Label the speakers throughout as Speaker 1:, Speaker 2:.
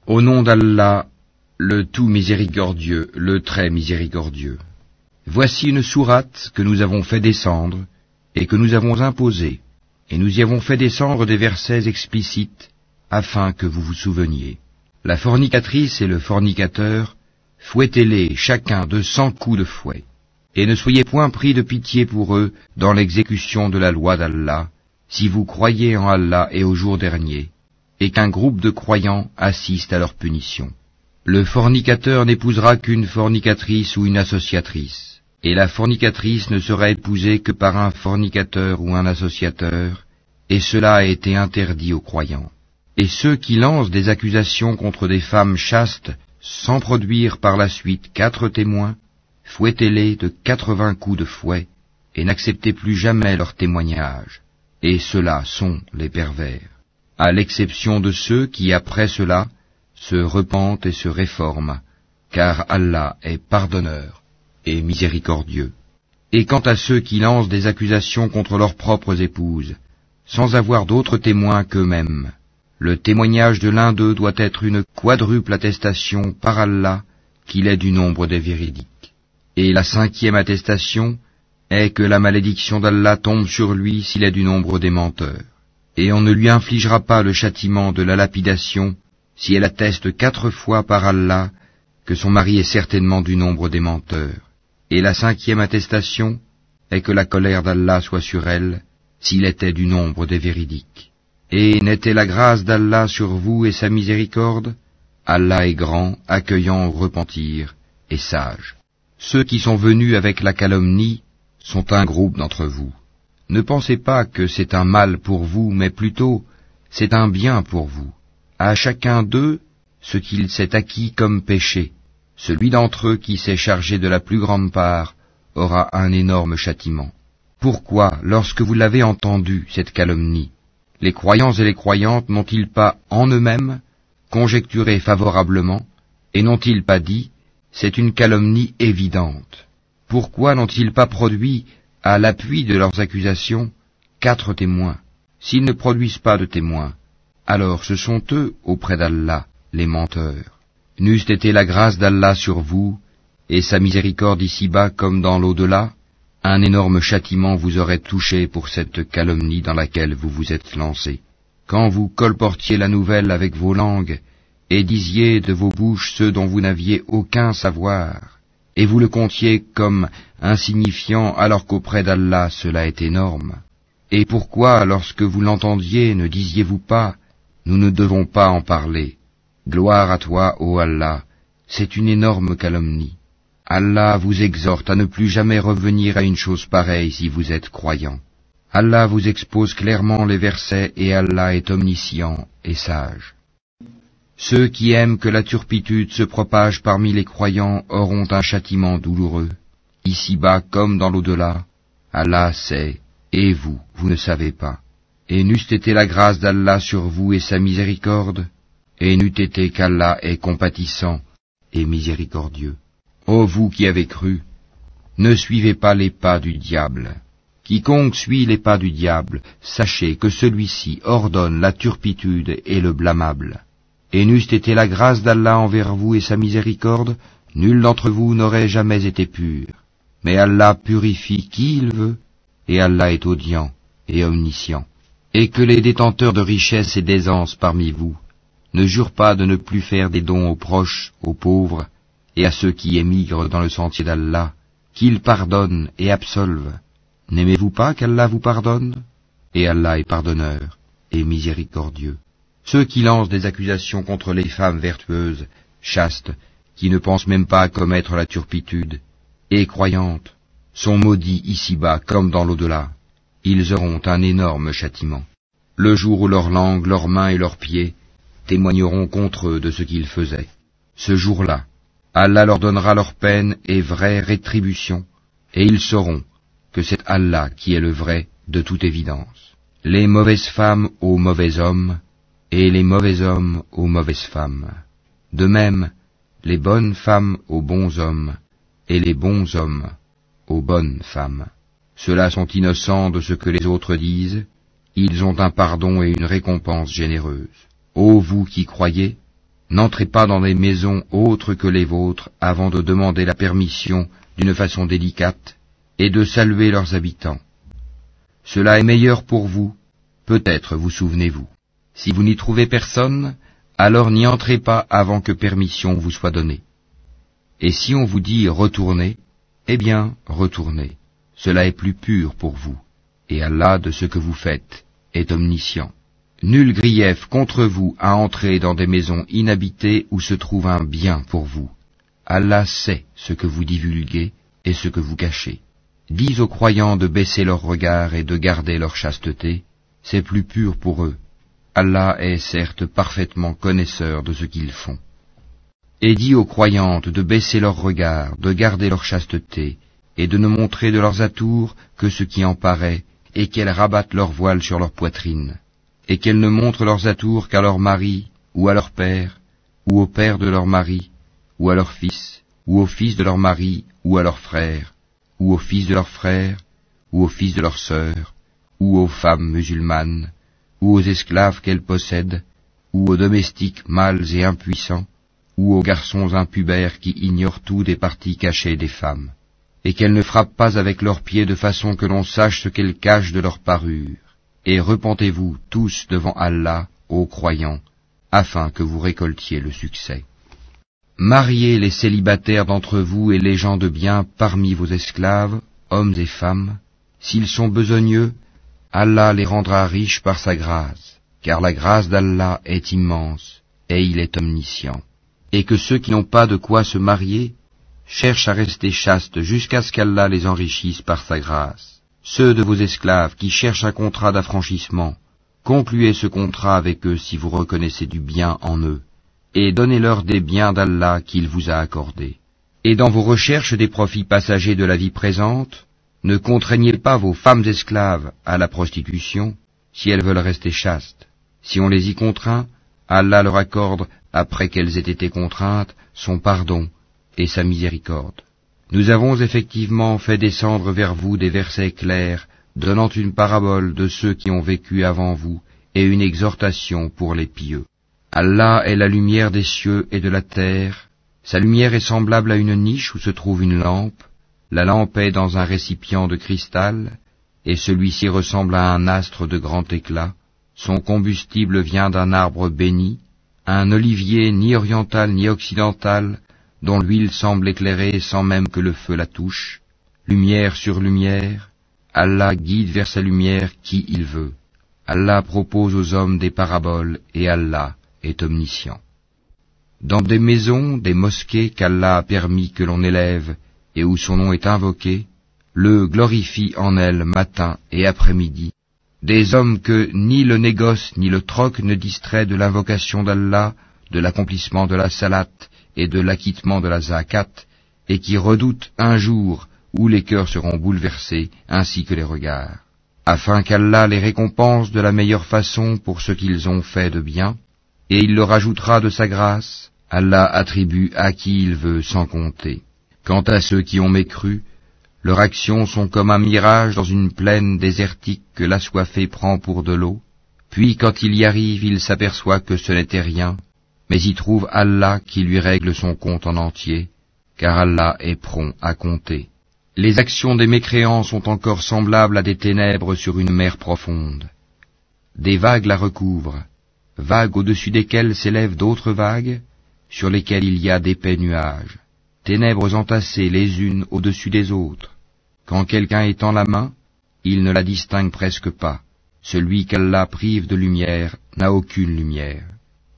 Speaker 1: Au nom d'Allah, le tout miséricordieux, le très miséricordieux. Voici une sourate que nous avons fait descendre et que nous avons imposée, et nous y avons fait descendre des versets explicites afin que vous vous souveniez. La fornicatrice et le fornicateur, fouettez-les chacun de 100 coups de fouet, et ne soyez point pris de pitié pour eux dans l'exécution de la loi d'Allah, si vous croyez en Allah et au jour dernier, et qu'un groupe de croyants assiste à leur punition. Le fornicateur n'épousera qu'une fornicatrice ou une associatrice, et la fornicatrice ne sera épousée que par un fornicateur ou un associateur, et cela a été interdit aux croyants. Et ceux qui lancent des accusations contre des femmes chastes, sans produire par la suite 4 témoins, fouettez-les de 80 coups de fouet, et n'acceptez plus jamais leur témoignage. Et ceux-là sont les pervers, à l'exception de ceux qui, après cela, se repentent et se réforment, car Allah est pardonneur et miséricordieux. Et quant à ceux qui lancent des accusations contre leurs propres épouses, sans avoir d'autres témoins qu'eux-mêmes, le témoignage de l'un d'eux doit être une quadruple attestation par Allah qu'il est du nombre des véridiques. Et la 5e attestation est que la malédiction d'Allah tombe sur lui s'il est du nombre des menteurs. Et on ne lui infligera pas le châtiment de la lapidation si elle atteste 4 fois par Allah que son mari est certainement du nombre des menteurs. Et la 5e attestation est que la colère d'Allah soit sur elle s'il était du nombre des véridiques. Et n'était la grâce d'Allah sur vous et sa miséricorde? Allah est grand, accueillant au repentir, et sage. Ceux qui sont venus avec la calomnie sont un groupe d'entre vous. Ne pensez pas que c'est un mal pour vous, mais plutôt c'est un bien pour vous. À chacun d'eux ce qu'il s'est acquis comme péché. Celui d'entre eux qui s'est chargé de la plus grande part aura un énorme châtiment. Pourquoi, lorsque vous l'avez entendu, cette calomnie, les croyants et les croyantes n'ont-ils pas en eux-mêmes conjecturé favorablement, et n'ont-ils pas dit, c'est une calomnie évidente? Pourquoi n'ont-ils pas produit, à l'appui de leurs accusations, 4 témoins? S'ils ne produisent pas de témoins, alors ce sont eux, auprès d'Allah, les menteurs. N'eût été la grâce d'Allah sur vous, et sa miséricorde ici-bas comme dans l'au-delà, un énorme châtiment vous aurait touché pour cette calomnie dans laquelle vous vous êtes lancés. Quand vous colportiez la nouvelle avec vos langues, et disiez de vos bouches ceux dont vous n'aviez aucun savoir, et vous le comptiez comme insignifiant alors qu'auprès d'Allah cela est énorme. Et pourquoi, lorsque vous l'entendiez, ne disiez-vous pas, nous ne devons pas en parler? Gloire à toi, ô Allah, c'est une énorme calomnie. Allah vous exhorte à ne plus jamais revenir à une chose pareille si vous êtes croyant. Allah vous expose clairement les versets et Allah est omniscient et sage. Ceux qui aiment que la turpitude se propage parmi les croyants auront un châtiment douloureux, ici-bas comme dans l'au-delà. Allah sait, et vous, vous ne savez pas. Et n'eût été la grâce d'Allah sur vous et sa miséricorde, et n'eût été qu'Allah est compatissant et miséricordieux. Ô vous qui avez cru, ne suivez pas les pas du diable. Quiconque suit les pas du diable, sachez que celui-ci ordonne la turpitude et le blâmable. Et n'eût été la grâce d'Allah envers vous et sa miséricorde, nul d'entre vous n'aurait jamais été pur. Mais Allah purifie qui il veut, et Allah est audient et omniscient. Et que les détenteurs de richesse et d'aisance parmi vous ne jurent pas de ne plus faire des dons aux proches, aux pauvres, et à ceux qui émigrent dans le sentier d'Allah, qu'il pardonne et absolve. N'aimez-vous pas qu'Allah vous pardonne? Et Allah est pardonneur et miséricordieux. Ceux qui lancent des accusations contre les femmes vertueuses, chastes, qui ne pensent même pas à commettre la turpitude, et croyantes, sont maudits ici-bas comme dans l'au-delà. Ils auront un énorme châtiment. Le jour où leur langue, leurs mains et leurs pieds témoigneront contre eux de ce qu'ils faisaient. Ce jour-là, Allah leur donnera leur peine et vraie rétribution, et ils sauront que c'est Allah qui est le vrai de toute évidence. Les mauvaises femmes aux mauvais hommes, et les mauvais hommes aux mauvaises femmes. De même, les bonnes femmes aux bons hommes, et les bons hommes aux bonnes femmes. Ceux-là sont innocents de ce que les autres disent, ils ont un pardon et une récompense généreuse. Ô vous qui croyez, N'entrez pas dans des maisons autres que les vôtres avant de demander la permission d'une façon délicate et de saluer leurs habitants. Cela est meilleur pour vous, peut-être vous souvenez-vous. Si vous n'y trouvez personne, alors n'y entrez pas avant que permission vous soit donnée. Et si on vous dit retournez, eh bien retournez. Cela est plus pur pour vous, et Allah de ce que vous faites est omniscient. Nul grief contre vous à entrer dans des maisons inhabitées où se trouve un bien pour vous. Allah sait ce que vous divulguez et ce que vous cachez. Dis aux croyants de baisser leur regard et de garder leur chasteté, c'est plus pur pour eux. Allah est certes parfaitement connaisseur de ce qu'ils font. Et dis aux croyantes de baisser leur regard, de garder leur chasteté, et de ne montrer de leurs atours que ce qui en paraît, et qu'elles rabattent leur voile sur leur poitrine, et qu'elles ne montrent leurs atours qu'à leur mari, ou à leur père, ou au père de leur mari, ou à leur fils, ou au fils de leur mari, ou à leur frère, ou au fils de leur frère, ou au fils de leur sœur, ou aux femmes musulmanes, ou aux esclaves qu'elles possèdent, ou aux domestiques mâles et impuissants, ou aux garçons impubères qui ignorent tout des parties cachées des femmes, et qu'elles ne frappent pas avec leurs pieds de façon que l'on sache ce qu'elles cachent de leur parure. Et repentez-vous tous devant Allah, ô croyants, afin que vous récoltiez le succès. Mariez les célibataires d'entre vous et les gens de bien parmi vos esclaves, hommes et femmes. S'ils sont besogneux, Allah les rendra riches par sa grâce, car la grâce d'Allah est immense, et il est omniscient. Et que ceux qui n'ont pas de quoi se marier cherchent à rester chastes jusqu'à ce qu'Allah les enrichisse par sa grâce. Ceux de vos esclaves qui cherchent un contrat d'affranchissement, concluez ce contrat avec eux si vous reconnaissez du bien en eux, et donnez-leur des biens d'Allah qu'il vous a accordés. Et dans vos recherches des profits passagers de la vie présente, ne contraignez pas vos femmes esclaves à la prostitution, si elles veulent rester chastes. Si on les y contraint, Allah leur accorde, après qu'elles aient été contraintes, son pardon et sa miséricorde. Nous avons effectivement fait descendre vers vous des versets clairs, donnant une parabole de ceux qui ont vécu avant vous, et une exhortation pour les pieux. Allah est la lumière des cieux et de la terre. Sa lumière est semblable à une niche où se trouve une lampe. La lampe est dans un récipient de cristal, et celui-ci ressemble à un astre de grand éclat. Son combustible vient d'un arbre béni, un olivier ni oriental ni occidental, dont l'huile semble éclairer sans même que le feu la touche. Lumière sur lumière, Allah guide vers sa lumière qui il veut. Allah propose aux hommes des paraboles, et Allah est omniscient. Dans des maisons, des mosquées qu'Allah a permis que l'on élève, et où son nom est invoqué, le glorifie en elles matin et après-midi, des hommes que ni le négoce ni le troc ne distrait de l'invocation d'Allah, de l'accomplissement de la salate et de l'acquittement de la zakat, et qui redoutent un jour où les cœurs seront bouleversés ainsi que les regards, afin qu'Allah les récompense de la meilleure façon pour ce qu'ils ont fait de bien, et il leur ajoutera de sa grâce. Allah attribue à qui il veut sans compter. Quant à ceux qui ont mécru, leurs actions sont comme un mirage dans une plaine désertique que l'assoiffé prend pour de l'eau, puis quand il y arrive, il s'aperçoit que ce n'était rien, mais y trouve Allah qui lui règle son compte en entier, car Allah est prompt à compter. Les actions des mécréants sont encore semblables à des ténèbres sur une mer profonde. Des vagues la recouvrent, vagues au-dessus desquelles s'élèvent d'autres vagues, sur lesquelles il y a d'épais nuages, ténèbres entassées les unes au-dessus des autres. Quand quelqu'un étend la main, il ne la distingue presque pas. Celui qu'Allah prive de lumière n'a aucune lumière.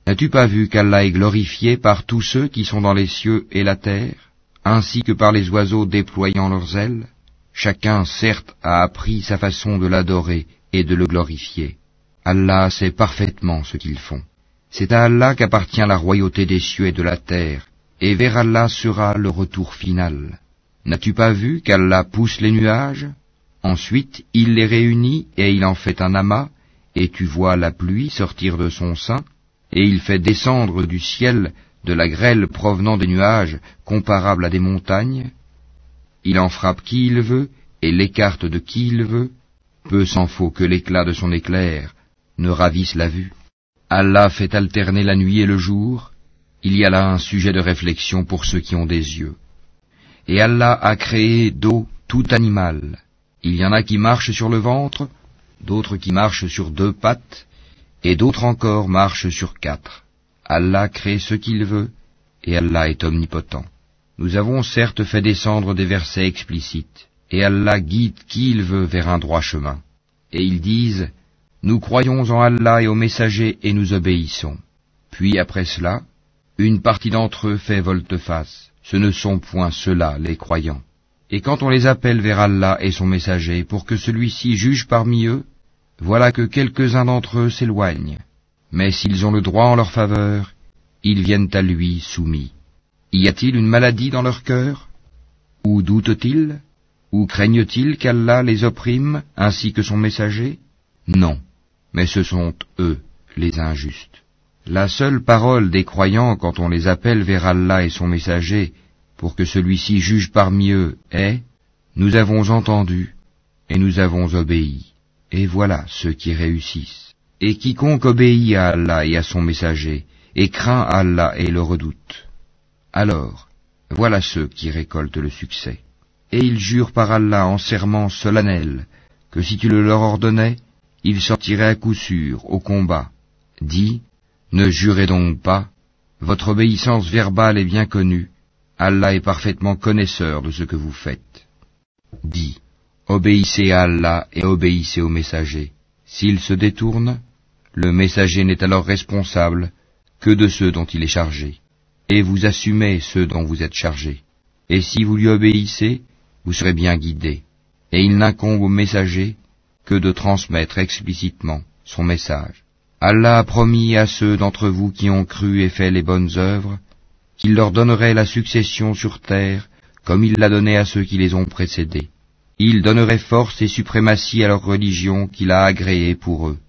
Speaker 1: N'as-tu pas vu qu'Allah est glorifié par tous ceux qui sont dans les cieux et la terre, ainsi que par les oiseaux déployant leurs ailes? Chacun, certes, a appris sa façon de l'adorer et de le glorifier. Allah sait parfaitement ce qu'ils font. C'est à Allah qu'appartient la royauté des cieux et de la terre, et vers Allah sera le retour final. N'as-tu pas vu qu'Allah pousse les nuages? Ensuite, il les réunit et il en fait un amas, et tu vois la pluie sortir de son sein, et il fait descendre du ciel de la grêle provenant des nuages comparable à des montagnes. Il en frappe qui il veut et l'écarte de qui il veut. Peu s'en faut que l'éclat de son éclair ne ravisse la vue. Allah fait alterner la nuit et le jour, Il y a là un sujet de réflexion pour ceux qui ont des yeux. Et Allah a créé d'eau tout animal. Il y en a qui marchent sur le ventre, d'autres qui marchent sur 2 pattes, et d'autres encore marchent sur 4. Allah crée ce qu'il veut, et Allah est omnipotent. Nous avons certes fait descendre des versets explicites, et Allah guide qui il veut vers un droit chemin. Et ils disent, nous croyons en Allah et aux messagers et nous obéissons. Puis après cela, une partie d'entre eux fait volte-face. Ce ne sont point ceux-là les croyants. Et quand on les appelle vers Allah et son messager pour que celui-ci juge parmi eux, voilà que quelques-uns d'entre eux s'éloignent. Mais s'ils ont le droit en leur faveur, ils viennent à lui soumis. Y a-t-il une maladie dans leur cœur? Ou doutent-ils? Ou craignent-ils qu'Allah les opprime ainsi que son messager? Non, mais ce sont eux, les injustes. La seule parole des croyants quand on les appelle vers Allah et son messager, pour que celui-ci juge parmi eux, est « Nous avons entendu et nous avons obéi, et voilà ceux qui réussissent. Et quiconque obéit à Allah et à son messager, et craint Allah et le redoute. Alors, voilà ceux qui récoltent le succès. Et ils jurent par Allah en serment solennel, que si tu le leur ordonnais, ils sortiraient à coup sûr au combat. Dis, ne jurez donc pas, votre obéissance verbale est bien connue, Allah est parfaitement connaisseur de ce que vous faites. Dis, obéissez à Allah et obéissez au messager. S'il se détourne, le messager n'est alors responsable que de ceux dont il est chargé, et vous assumez ceux dont vous êtes chargés. Et si vous lui obéissez, vous serez bien guidés, et il n'incombe au messager que de transmettre explicitement son message. Allah a promis à ceux d'entre vous qui ont cru et fait les bonnes œuvres, qu'il leur donnerait la succession sur terre, comme il l'a donné à ceux qui les ont précédés. Il donnerait force et suprématie à leur religion qu'il a agréée pour eux.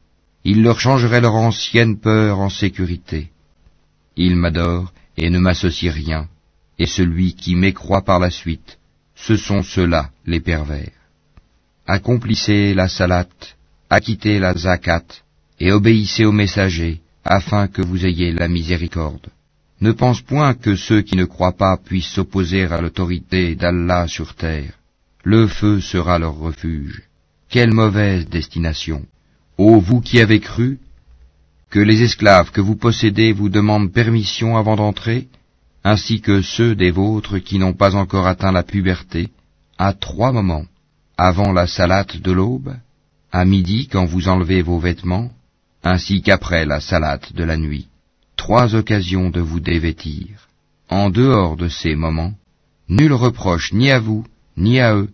Speaker 1: Il leur changerait leur ancienne peur en sécurité. Ils m'adorent et ne m'associent rien, et celui qui mécroit par la suite, ce sont ceux-là les pervers. Accomplissez la salat, acquittez la zakat, et obéissez aux messagers, afin que vous ayez la miséricorde. Ne pense point que ceux qui ne croient pas puissent s'opposer à l'autorité d'Allah sur terre. Le feu sera leur refuge. Quelle mauvaise destination! Ô vous qui avez cru, que les esclaves que vous possédez vous demandent permission avant d'entrer, ainsi que ceux des vôtres qui n'ont pas encore atteint la puberté, à 3 moments, avant la salate de l'aube, à midi quand vous enlevez vos vêtements, ainsi qu'après la salate de la nuit. 3 occasions de vous dévêtir. En dehors de ces moments, nul reproche ni à vous, ni à eux,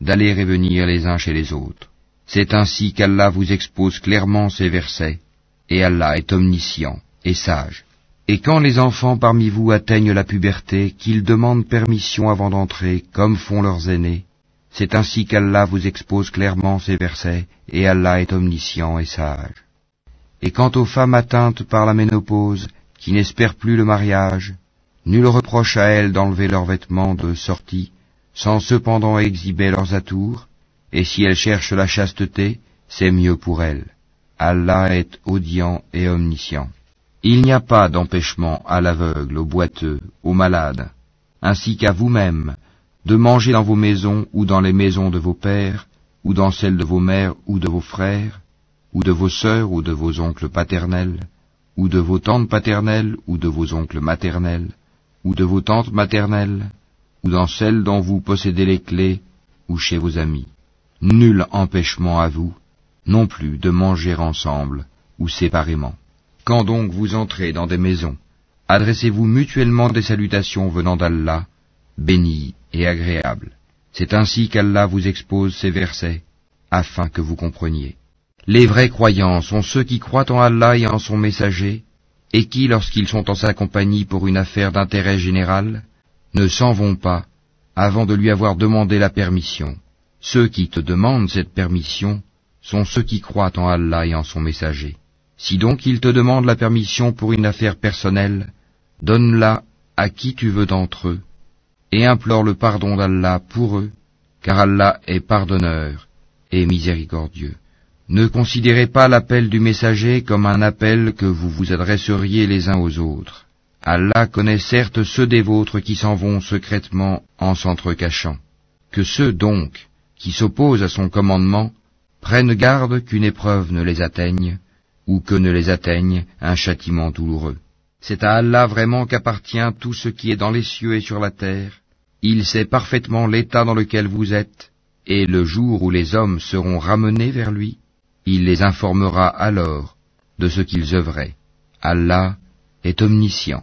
Speaker 1: d'aller et venir les uns chez les autres. C'est ainsi qu'Allah vous expose clairement ces versets, et Allah est omniscient et sage. Et quand les enfants parmi vous atteignent la puberté, qu'ils demandent permission avant d'entrer, comme font leurs aînés, c'est ainsi qu'Allah vous expose clairement ces versets, et Allah est omniscient et sage. Et quant aux femmes atteintes par la ménopause, qui n'espèrent plus le mariage, nul reproche à elles d'enlever leurs vêtements de sortie, sans cependant exhiber leurs atours, et si elles cherchent la chasteté, c'est mieux pour elles. Allah est audient et omniscient. Il n'y a pas d'empêchement à l'aveugle, au boiteux, aux malades, ainsi qu'à vous-mêmes, de manger dans vos maisons ou dans les maisons de vos pères, ou dans celles de vos mères ou de vos frères, ou de vos sœurs ou de vos oncles paternels, ou de vos tantes paternelles ou de vos oncles maternels, ou de vos tantes maternelles, ou dans celles dont vous possédez les clés, ou chez vos amis. Nul empêchement à vous, non plus de manger ensemble, ou séparément. Quand donc vous entrez dans des maisons, adressez-vous mutuellement des salutations venant d'Allah, bénies et agréables. C'est ainsi qu'Allah vous expose ces versets, afin que vous compreniez. Les vrais croyants sont ceux qui croient en Allah et en son messager, et qui, lorsqu'ils sont en sa compagnie pour une affaire d'intérêt général, ne s'en vont pas avant de lui avoir demandé la permission. Ceux qui te demandent cette permission sont ceux qui croient en Allah et en son messager. Si donc ils te demandent la permission pour une affaire personnelle, donne-la à qui tu veux d'entre eux, et implore le pardon d'Allah pour eux, car Allah est pardonneur et miséricordieux. Ne considérez pas l'appel du messager comme un appel que vous vous adresseriez les uns aux autres. Allah connaît certes ceux des vôtres qui s'en vont secrètement en s'entrecachant. Que ceux donc qui s'opposent à son commandement prennent garde qu'une épreuve ne les atteigne, ou que ne les atteigne un châtiment douloureux. C'est à Allah vraiment qu'appartient tout ce qui est dans les cieux et sur la terre. Il sait parfaitement l'état dans lequel vous êtes, et le jour où les hommes seront ramenés vers lui, il les informera alors de ce qu'ils œuvraient. Allah est omniscient.